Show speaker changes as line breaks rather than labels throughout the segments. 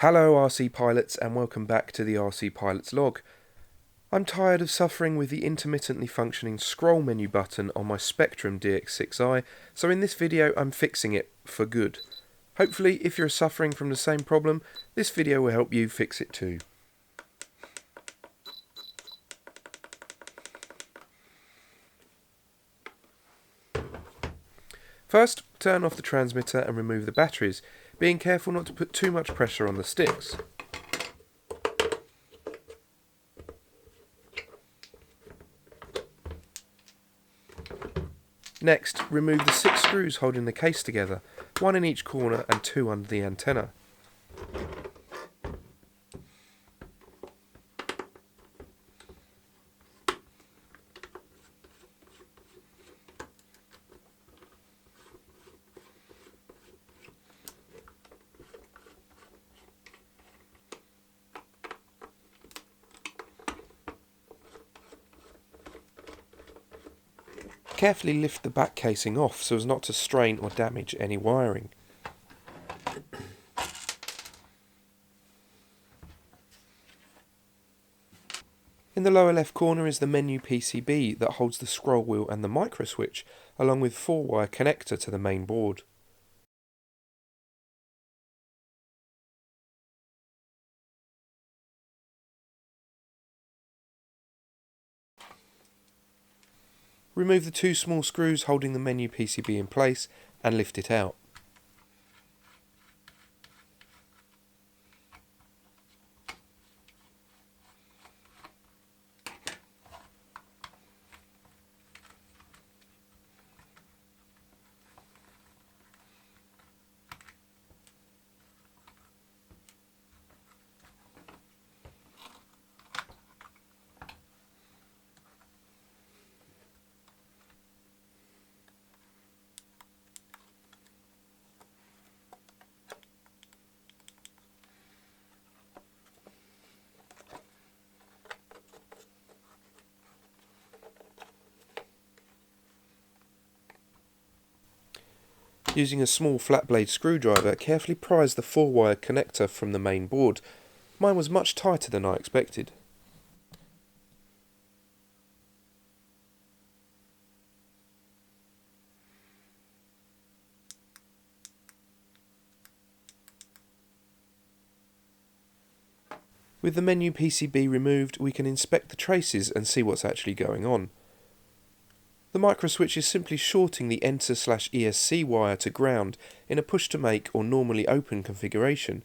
Hello RC pilots and welcome back to the RC Pilot's Log. I'm tired of suffering with the intermittently functioning scroll menu button on my Spektrum DX6i, so in this video I'm fixing it for good. Hopefully if you're suffering from the same problem, this video will help you fix it too. First, turn off the transmitter and remove the batteries, being careful not to put too much pressure on the sticks. Next, remove the 6 screws holding the case together, 1 in each corner and 2 under the antenna. Carefully lift the back casing off so as not to strain or damage any wiring. In the lower left corner is the menu PCB that holds the scroll wheel and the micro switch, along with 4-wire connector to the main board. Remove the 2 small screws holding the menu PCB in place and lift it out. Using a small flat blade screwdriver, carefully prise the 4-wire connector from the main board. Mine was much tighter than I expected. With the menu PCB removed, we can inspect the traces and see what's actually going on. The microswitch is simply shorting the enter/ESC wire to ground in a push-to-make or normally open configuration.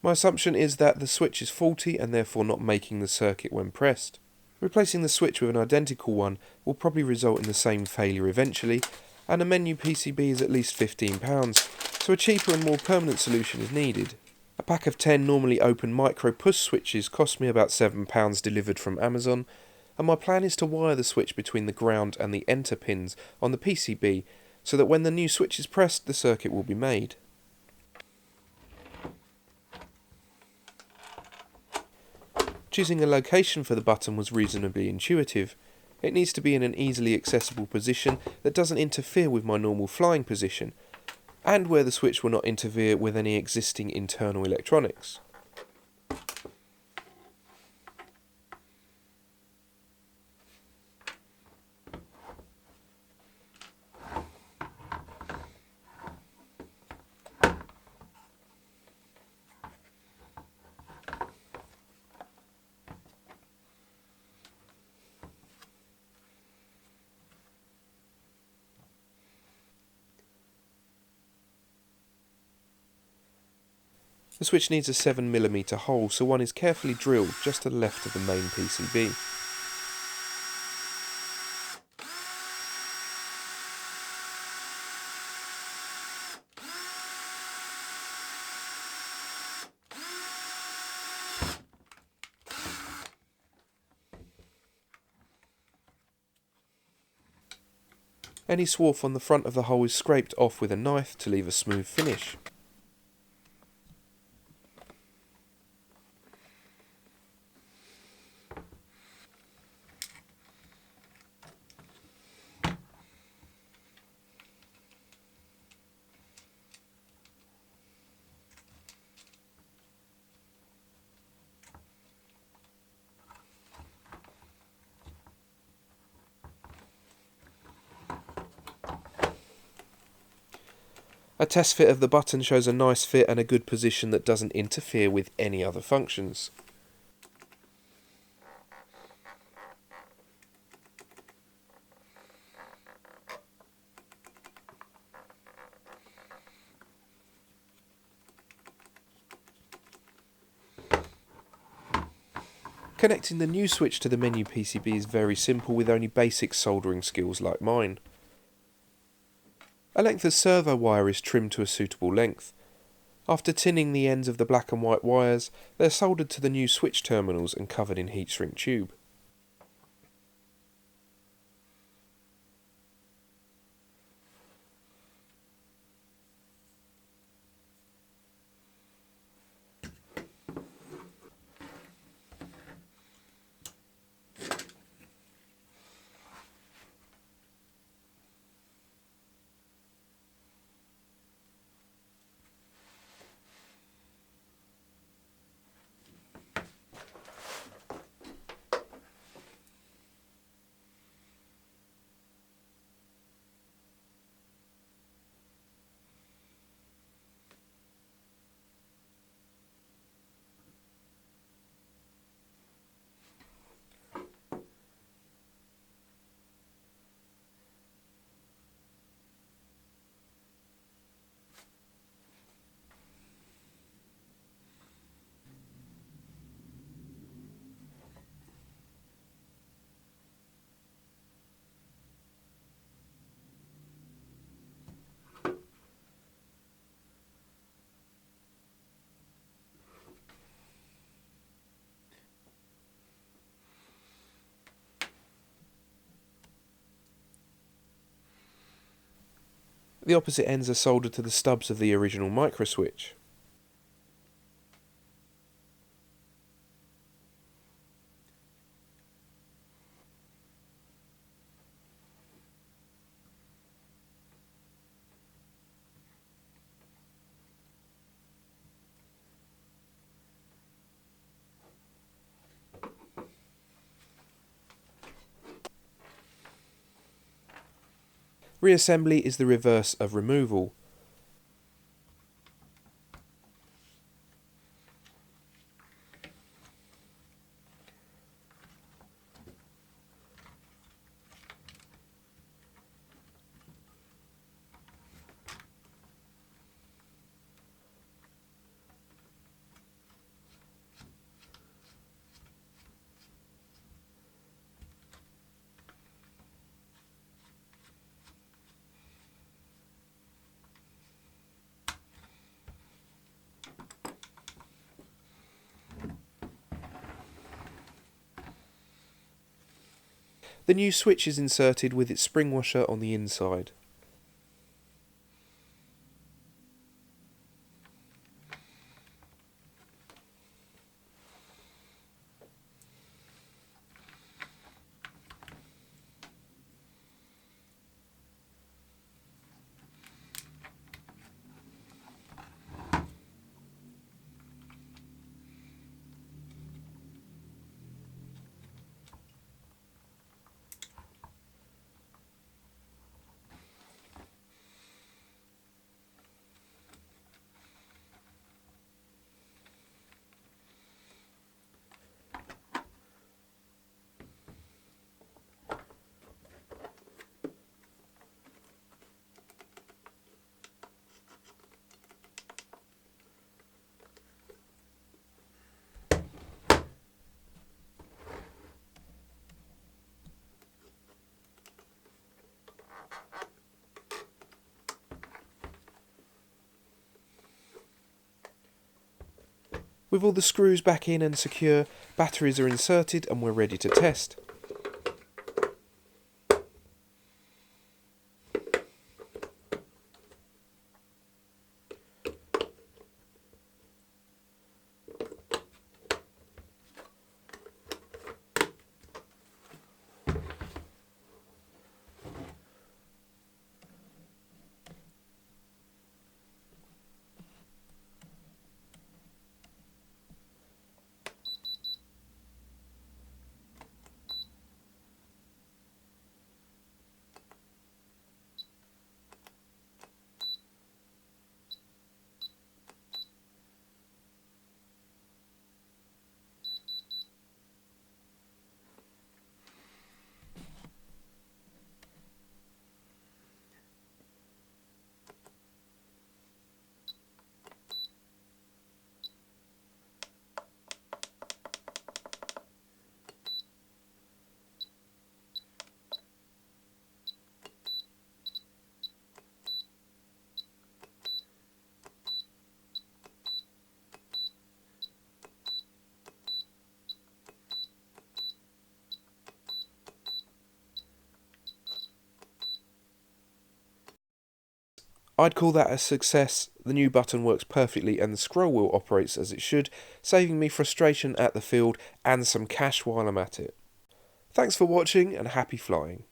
My assumption is that the switch is faulty and therefore not making the circuit when pressed. Replacing the switch with an identical one will probably result in the same failure eventually, and a menu PCB is at least £15, so a cheaper and more permanent solution is needed. A pack of 10 normally open micro push switches cost me about £7 delivered from Amazon, and my plan is to wire the switch between the ground and the enter pins on the PCB so that when the new switch is pressed, the circuit will be made. Choosing a location for the button was reasonably intuitive. It needs to be in an easily accessible position that doesn't interfere with my normal flying position, and where the switch will not interfere with any existing internal electronics. The switch needs a 7mm hole, so one is carefully drilled just to the left of the main PCB. Any swarf on the front of the hole is scraped off with a knife to leave a smooth finish. A test fit of the button shows a nice fit and a good position that doesn't interfere with any other functions. Connecting the new switch to the menu PCB is very simple with only basic soldering skills like mine. A length of servo wire is trimmed to a suitable length. After tinning the ends of the black and white wires, they are soldered to the new switch terminals and covered in heat shrink tube. The opposite ends are soldered to the stubs of the original microswitch. Reassembly is the reverse of removal. The new switch is inserted with its spring washer on the inside. With all the screws back in and secure, batteries are inserted and we're ready to test. I'd call that a success. The new button works perfectly and the scroll wheel operates as it should, saving me frustration at the field and some cash while I'm at it. Thanks for watching and happy flying.